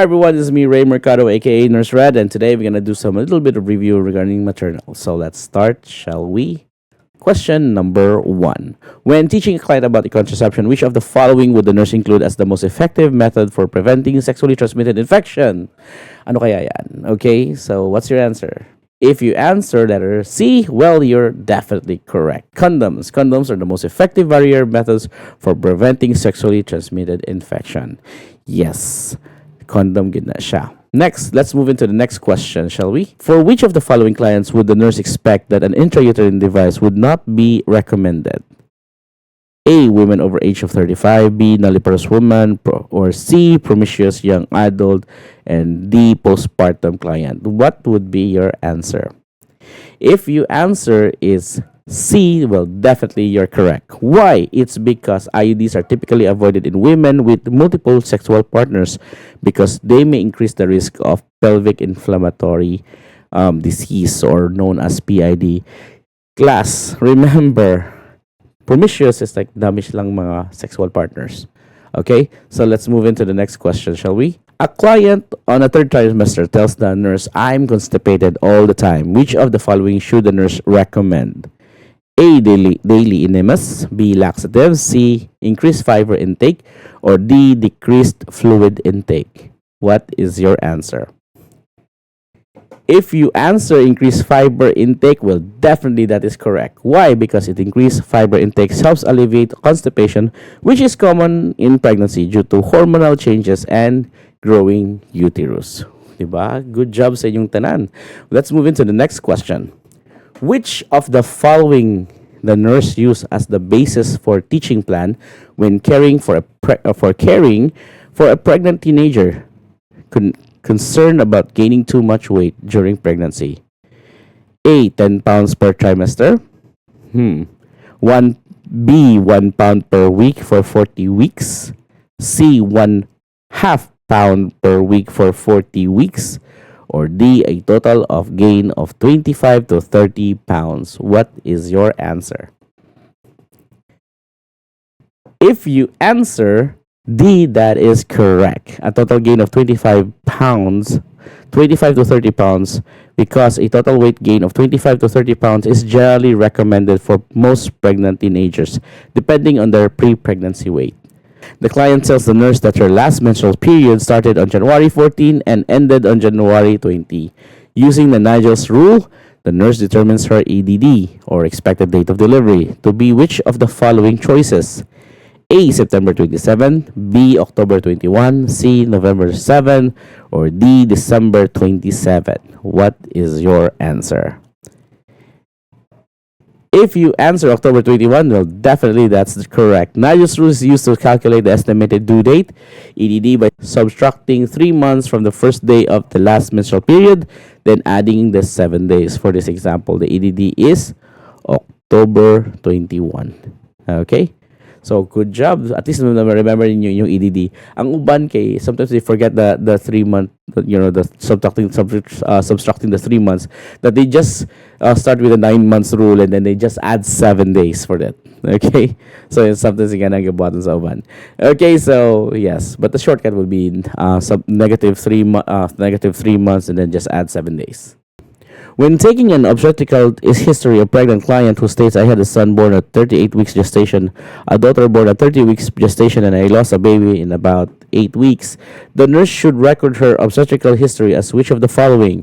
Hi everyone, this is me, Ray Mercado, aka Nurse Red, and today we're gonna do some a little bit of review regarding maternal. So let's start, shall we? Question number one: when teaching a client about the contraception, which of the following would the nurse include as the most effective method for preventing sexually transmitted infection? Ano kaya yan? Okay, so what's your answer? If you answer letter C, well, you're definitely correct. Condoms. Condoms are the most effective barrier methods for preventing sexually transmitted infection. Yes, condom gid na siya. Next, let's move into the next question, shall we? For which of the following clients would the nurse expect that an intrauterine device would not be recommended? A. Women over age of 35. B. Nulliparous woman. Or C. Promiscuous young adult. And D. Postpartum client. What would be your answer? If your answer is C, well, definitely you're correct. Why? It's because IUDs are typically avoided in women with multiple sexual partners because they may increase the risk of pelvic inflammatory disease, or known as PID. Class, remember, promiscuous is like damish lang mga sexual partners. Okay, so let's move into the next question, shall we? A client on a third trimester tells the nurse, I'm constipated all the time. Which of the following should the nurse recommend? A. Daily enemas. B. Laxatives. C. Increased fiber intake. Or D. Decreased fluid intake. What is your answer? If you answer increased fiber intake, well, definitely that is correct. Why? Because it increased fiber intake helps alleviate constipation, which is common in pregnancy due to hormonal changes and growing uterus. Diba? Good job sa inyong tanan. Let's move into the next question. Which of the following the nurse use as the basis for teaching plan when caring for a pregnant teenager concerned about gaining too much weight during pregnancy? A. 10 pounds per trimester. 1 pound per week for 40 weeks. C. 1/2 pound per week for 40 weeks. Or D, a total of gain of 25 to 30 pounds. What is your answer? If you answer D, that is correct. A total gain of 25 pounds, 25 to 30 pounds, because a total weight gain of 25 to 30 pounds is generally recommended for most pregnant teenagers, depending on their pre-pregnancy weight. The client tells the nurse that her last menstrual period started on January 14 and ended on January 20. Using the Nigel's rule, the nurse determines her EDD, or expected date of delivery, to be which of the following choices? A. September 27, B. October 21, C. November 7, or D. December 27. What is your answer? If you answer October 21, well, definitely that's correct. Nigel's rule is used to calculate the estimated due date, EDD, by subtracting 3 months from the first day of the last menstrual period, then adding the 7 days. For this example, the EDD is October 21. Okay? So, good job. At least remember ninyo yung EDD. Ang uban kay, sometimes they forget the 3 month, the subtracting the 3 months, that they just start with a 9 months rule and then they just add 7 days for that. Okay? So, it's sometimes you can nagabuatan sa uban. Okay, so, yes. But the shortcut would be negative 3 months and then just add 7 days. When taking an obstetrical history of pregnant client who states, I had a son born at 38 weeks gestation, a daughter born at 30 weeks gestation, and I lost a baby in about 8 weeks, the nurse should record her obstetrical history as which of the following?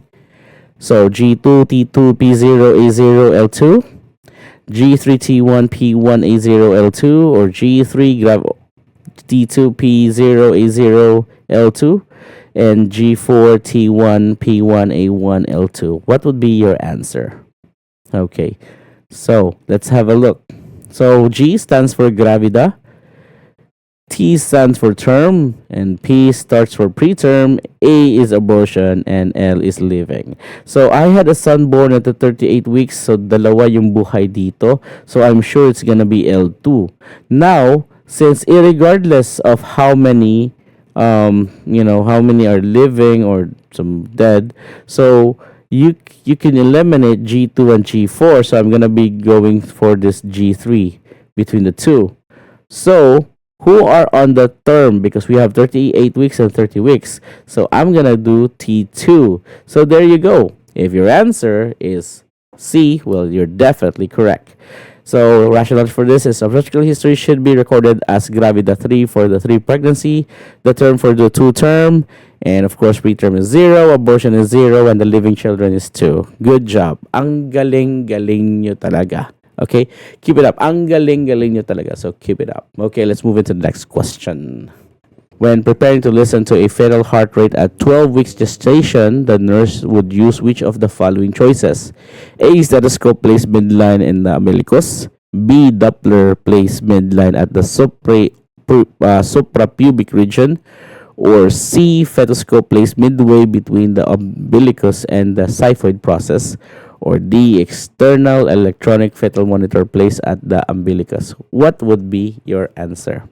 So G2, T2, P0, A0, L2, G3, T1, P1, A0, L2, or G3, T2, P0, A0, L2, and G4, T1, P1, A1, L2. What would be your answer? Okay, so let's have a look. So G stands for gravida, T stands for term, and P starts for preterm, A is abortion, and L is living. So I had a son born at the 38 weeks, so dalawa yung buhay dito. So I'm sure it's gonna be L2. Now, since irregardless of how many how many are living or some dead, so you can eliminate G2 and G4. So I'm gonna be going for this G3 between the two. So who are on the term because we have 38 weeks and 30 weeks. So I'm going to do T2. So there you go. If your answer is C, well, you're definitely correct. So rationale for this is obstetrical history should be recorded as gravida 3 for the 3 pregnancy, the term for the 2 term, and of course preterm is 0, abortion is 0, and the living children is 2. Good job. Ang galing-galing nyo talaga. Okay? Keep it up. Ang galing-galing nyo talaga. So keep it up. Okay, let's move into the next question. When preparing to listen to a fetal heart rate at 12 weeks gestation, the nurse would use which of the following choices? A. Stethoscope placed midline in the umbilicus. B. Doppler placed midline at the suprapubic region. Or C. Fetoscope placed midway between the umbilicus and the xiphoid process. Or D. External electronic fetal monitor placed at the umbilicus. What would be your answer?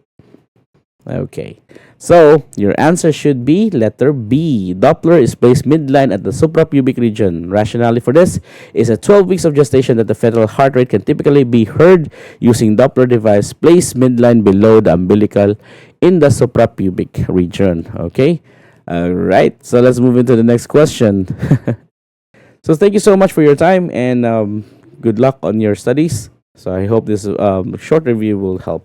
Okay, so your answer should be letter B. Doppler is placed midline at the suprapubic region. Rationale for this is at 12 weeks of gestation that the fetal heart rate can typically be heard using Doppler device placed midline below the umbilical in the suprapubic region. Okay, all right. So let's move into the next question. So thank you so much for your time and good luck on your studies. So I hope this short review will help.